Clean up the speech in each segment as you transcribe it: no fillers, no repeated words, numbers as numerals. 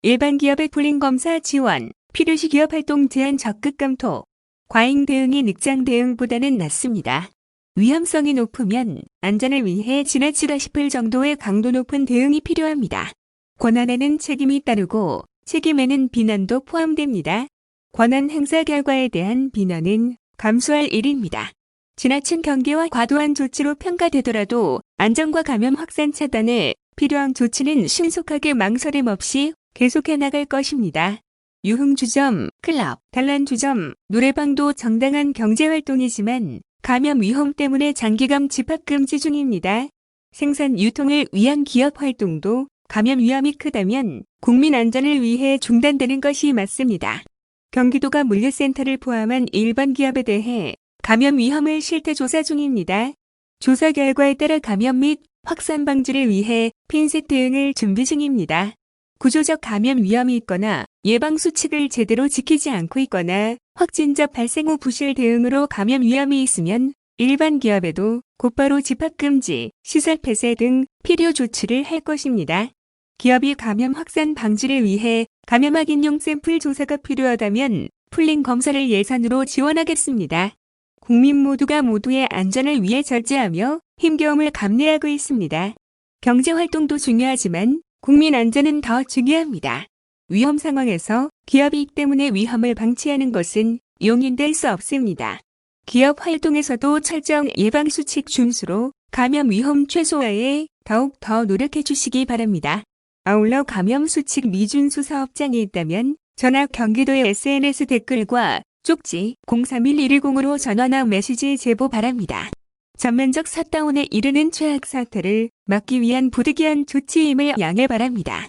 일반 기업의 풀링검사 지원, 필요시 기업 활동 제한 적극 검토. 과잉 대응이 늑장 대응보다는 낫습니다. 위험성이 높으면 안전을 위해 지나치다 싶을 정도의 강도 높은 대응이 필요합니다. 권한에는 책임이 따르고 책임에는 비난도 포함됩니다. 권한 행사 결과에 대한 비난은 감수할 일입니다. 지나친 경계와 과도한 조치로 평가되더라도 안전과 감염 확산 차단에 필요한 조치는 신속하게 망설임 없이 계속해 나갈 것입니다. 유흥주점, 클럽, 단란주점, 노래방도 정당한 경제활동이지만 감염 위험 때문에 장기간 집합금지 중입니다. 생산 유통을 위한 기업 활동도 감염 위험이 크다면 국민 안전을 위해 중단되는 것이 맞습니다. 경기도가 물류센터를 포함한 일반 기업에 대해 감염 위험을 실태 조사 중입니다. 조사 결과에 따라 감염 및 확산 방지를 위해 핀셋 대응을 준비 중입니다. 구조적 감염 위험이 있거나 예방수칙을 제대로 지키지 않고 있거나 확진자 발생 후 부실 대응으로 감염 위험이 있으면 일반 기업에도 곧바로 집합금지, 시설 폐쇄 등 필요 조치를 할 것입니다. 기업이 감염 확산 방지를 위해 감염 확인용 샘플 조사가 필요하다면 풀링 검사를 예산으로 지원하겠습니다. 국민 모두가 모두의 안전을 위해 절제하며 힘겨움을 감내하고 있습니다. 경제활동도 중요하지만 국민 안전은 더 중요합니다. 위험 상황에서 기업 이익 때문에 위험을 방치하는 것은 용인될 수 없습니다. 기업 활동에서도 철저한 예방수칙 준수로 감염 위험 최소화에 더욱 더 노력해 주시기 바랍니다. 아울러 감염수칙 미준수 사업장이 있다면 전화 경기도의 SNS 댓글과 쪽지 031-110으로 전화나 메시지 제보 바랍니다. 전면적 셧다운에 이르는 최악 사태를 막기 위한 부득이한 조치임을 양해 바랍니다.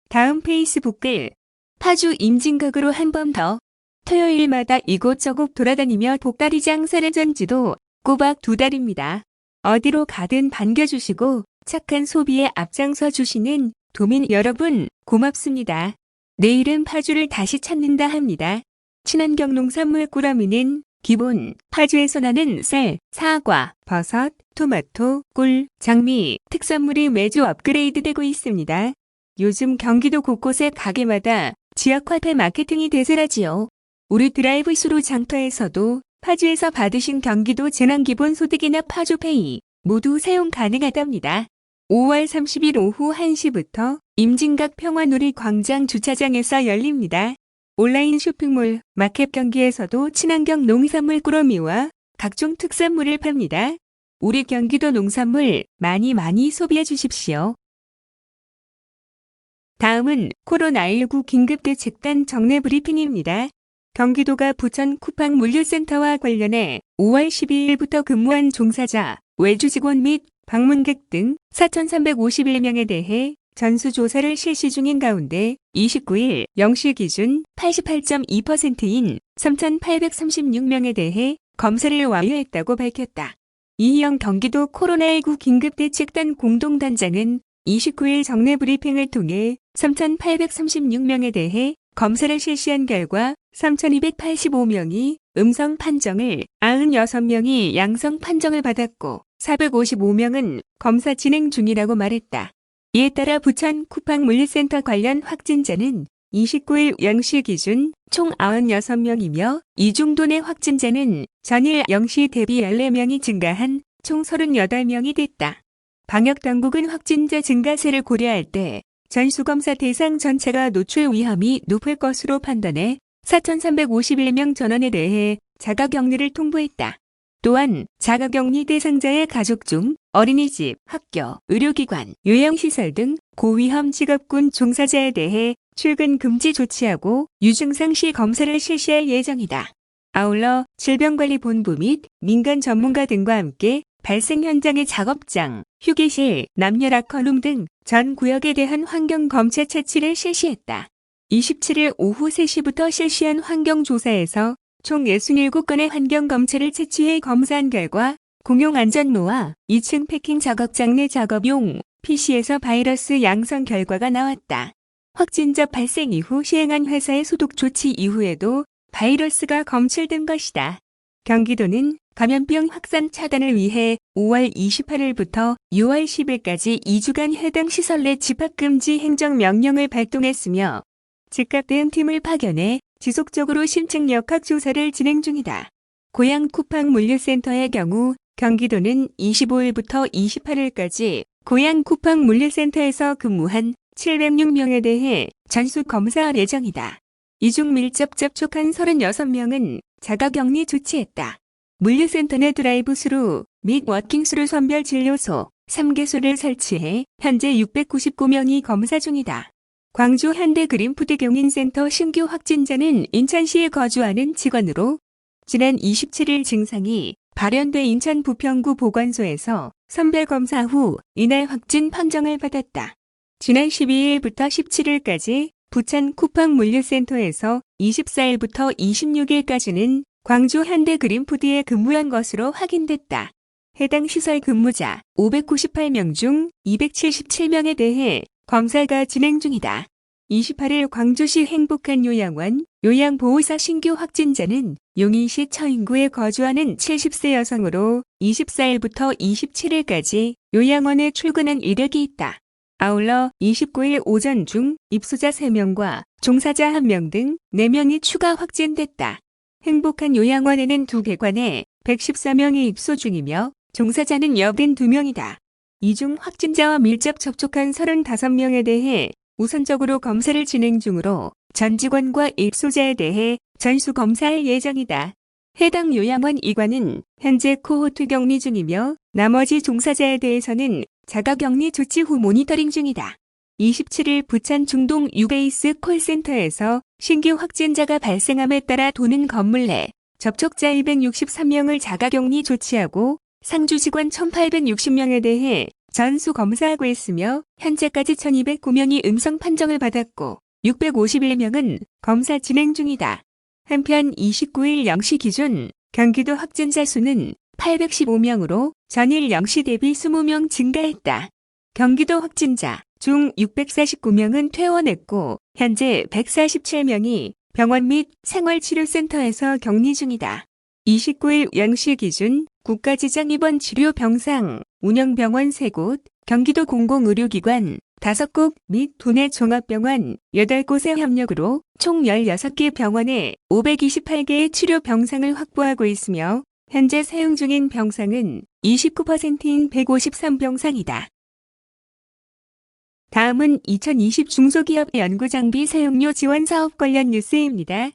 다음 페이스북 글 파주 임진각으로 한 번 더. 토요일마다 이곳저곳 돌아다니며 복다리 장사를 전지도 꼬박 2달입니다. 어디로 가든 반겨주시고 착한 소비에 앞장서 주시는 도민 여러분 고맙습니다. 내일은 파주를 다시 찾는다 합니다. 친환경 농산물 꾸러미는 기본 파주에서 나는 쌀, 사과, 버섯, 토마토, 꿀, 장미, 특산물이 매주 업그레이드되고 있습니다. 요즘 경기도 곳곳의 가게마다 지역화폐 마케팅이 대세라지요. 우리 드라이브스루 장터에서도 파주에서 받으신 경기도 재난기본소득이나 파주페이 모두 사용 가능하답니다. 5월 30일 오후 1시부터 임진각 평화놀이 광장 주차장에서 열립니다. 온라인 쇼핑몰 마켓 경기에서도 친환경 농산물 꾸러미와 각종 특산물을 팝니다. 우리 경기도 농산물 많이 소비해 주십시오. 다음은 코로나19 긴급대책단 정례 브리핑입니다. 경기도가 부천 쿠팡 물류센터와 관련해 5월 12일부터 근무한 종사자, 외주 직원 및 방문객 등 4,351명에 대해 전수조사를 실시 중인 가운데 29일 0시 기준 88.2%인 3,836명에 대해 검사를 완료했다고 밝혔다. 이희영 경기도 코로나19 긴급대책단 공동단장은 29일 정례 브리핑을 통해 3,836명에 대해 검사를 실시한 결과 3,285명이 음성 판정을, 96명이 양성 판정을 받았고 455명은 검사 진행 중이라고 말했다. 이에 따라 부천 쿠팡 물류센터 관련 확진자는 29일 0시 기준 총 96명이며 이 정도 내 확진자는 전일 0시 대비 14명이 증가한 총 38명이 됐다. 방역당국은 확진자 증가세를 고려할 때 전수검사 대상 전체가 노출 위험이 높을 것으로 판단해 4,351명 전원에 대해 자가격리를 통보했다. 또한 자가격리 대상자의 가족 중 어린이집, 학교, 의료기관, 요양시설 등 고위험 직업군 종사자에 대해 출근 금지 조치하고 유증상 시 검사를 실시할 예정이다. 아울러 질병관리본부 및 민간 전문가 등과 함께 발생 현장의 작업장, 휴게실, 남녀 라커룸 등 전 구역에 대한 환경검체 채취를 실시했다. 27일 오후 3시부터 실시한 환경조사에서 총 67건의 환경검체를 채취해 검사한 결과 공용안전로와 2층 패킹 작업장 내 작업용 PC에서 바이러스 양성 결과가 나왔다. 확진자 발생 이후 시행한 회사의 소독 조치 이후에도 바이러스가 검출된 것이다. 경기도는 감염병 확산 차단을 위해 5월 28일부터 6월 10일까지 2주간 해당 시설 내 집합금지 행정명령을 발동했으며 즉각 대응팀을 파견해 지속적으로 심층 역학조사를 진행 중이다. 고양 쿠팡 물류센터의 경우 경기도는 25일부터 28일까지 고양 쿠팡 물류센터에서 근무한 706명에 대해 전수 검사할 예정이다. 이 중 밀접 접촉한 36명은 자가격리 조치했다. 물류센터 내 드라이브스루 및 워킹스루 선별 진료소 3개소를 설치해 현재 699명이 검사 중이다. 광주 현대그린푸드 경인센터 신규 확진자는 인천시에 거주하는 직원으로 지난 27일 증상이 발현돼 인천 부평구 보건소에서 선별검사 후 이날 확진 판정을 받았다. 지난 12일부터 17일까지 부천 쿠팡 물류센터에서 24일부터 26일까지는 광주 현대그린푸드에 근무한 것으로 확인됐다. 해당 시설 근무자 598명 중 277명에 대해 검사가 진행 중이다. 28일 광주시 행복한 요양원 요양보호사 신규 확진자는 용인시 처인구에 거주하는 70세 여성으로 24일부터 27일까지 요양원에 출근한 이력이 있다. 아울러 29일 오전 중 입소자 3명과 종사자 1명 등 4명이 추가 확진됐다. 행복한 요양원에는 2개관에 114명이 입소 중이며 종사자는 82명이다. 이 중 확진자와 밀접 접촉한 35명에 대해 우선적으로 검사를 진행 중으로 전 직원과 입소자에 대해 전수 검사할 예정이다. 해당 요양원 이관은 현재 코호트 격리 중이며 나머지 종사자에 대해서는 자가격리 조치 후 모니터링 중이다. 27일 부천 중동 유베이스 콜센터에서 신규 확진자가 발생함에 따라 도는 건물 내 접촉자 263명을 자가격리 조치하고 상주 직원 1,860명에 대해 전수 검사하고 있으며 현재까지 1,209명이 음성 판정을 받았고 651명은 검사 진행 중이다. 한편 29일 0시 기준 경기도 확진자 수는 815명으로 전일 0시 대비 20명 증가했다. 경기도 확진자 중 649명은 퇴원했고 현재 147명이 병원 및 생활치료센터에서 격리 중이다. 29일 0시 기준 국가지정 입원 치료 병상 운영병원 3곳, 경기도 공공의료기관 5곳 및 도내 종합병원 8곳의 협력으로 총 16개 병원에 528개의 치료 병상을 확보하고 있으며 현재 사용 중인 병상은 29%인 153병상이다. 다음은 2020 중소기업 연구장비 사용료 지원 사업 관련 뉴스입니다.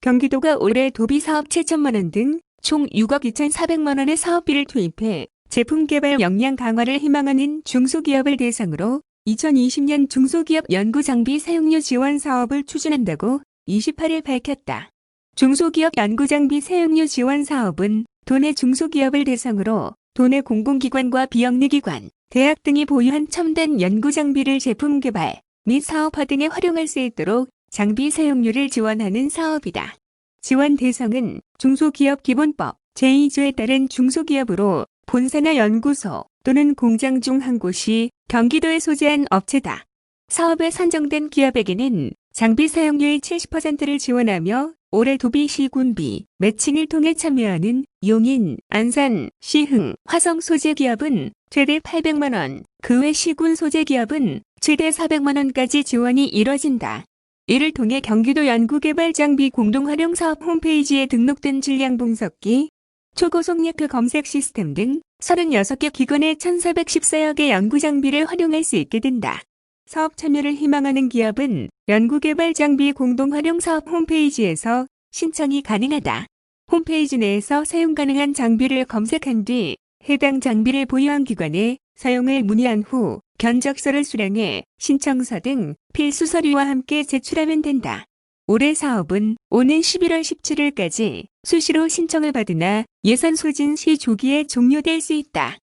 경기도가 올해 도비사업 7천만 원 등 총 6억 2,400만 원의 사업비를 투입해 제품 개발 역량 강화를 희망하는 중소기업을 대상으로 2020년 중소기업 연구장비 사용료 지원 사업을 추진한다고 28일 밝혔다. 중소기업 연구장비 사용료 지원 사업은 도내 중소기업을 대상으로 도내 공공기관과 비영리기관, 대학 등이 보유한 첨단 연구장비를 제품 개발 및 사업화 등에 활용할 수 있도록 장비 사용료를 지원하는 사업이다. 지원 대상은 중소기업기본법 제2조에 따른 중소기업으로 본사나 연구소 또는 공장 중 한 곳이 경기도에 소재한 업체다. 사업에 선정된 기업에게는 장비 사용료의 70%를 지원하며 올해 도비 시군비 매칭을 통해 참여하는 용인, 안산, 시흥, 화성 소재 기업은 최대 800만 원, 그 외 시군 소재 기업은 최대 400만 원까지 지원이 이뤄진다. 이를 통해 경기도 연구개발장비 공동활용사업 홈페이지에 등록된 질량 분석기, 초고속 예크 검색 시스템 등 36개 기관의 1,414여 개 연구장비를 활용할 수 있게 된다. 사업 참여를 희망하는 기업은 연구개발장비 공동활용사업 홈페이지에서 신청이 가능하다. 홈페이지 내에서 사용 가능한 장비를 검색한 뒤 해당 장비를 보유한 기관에 사용을 문의한 후 견적서를 수령해 신청서 등 필수 서류와 함께 제출하면 된다. 올해 사업은 오는 11월 17일까지 수시로 신청을 받으나 예산 소진 시 조기에 종료될 수 있다.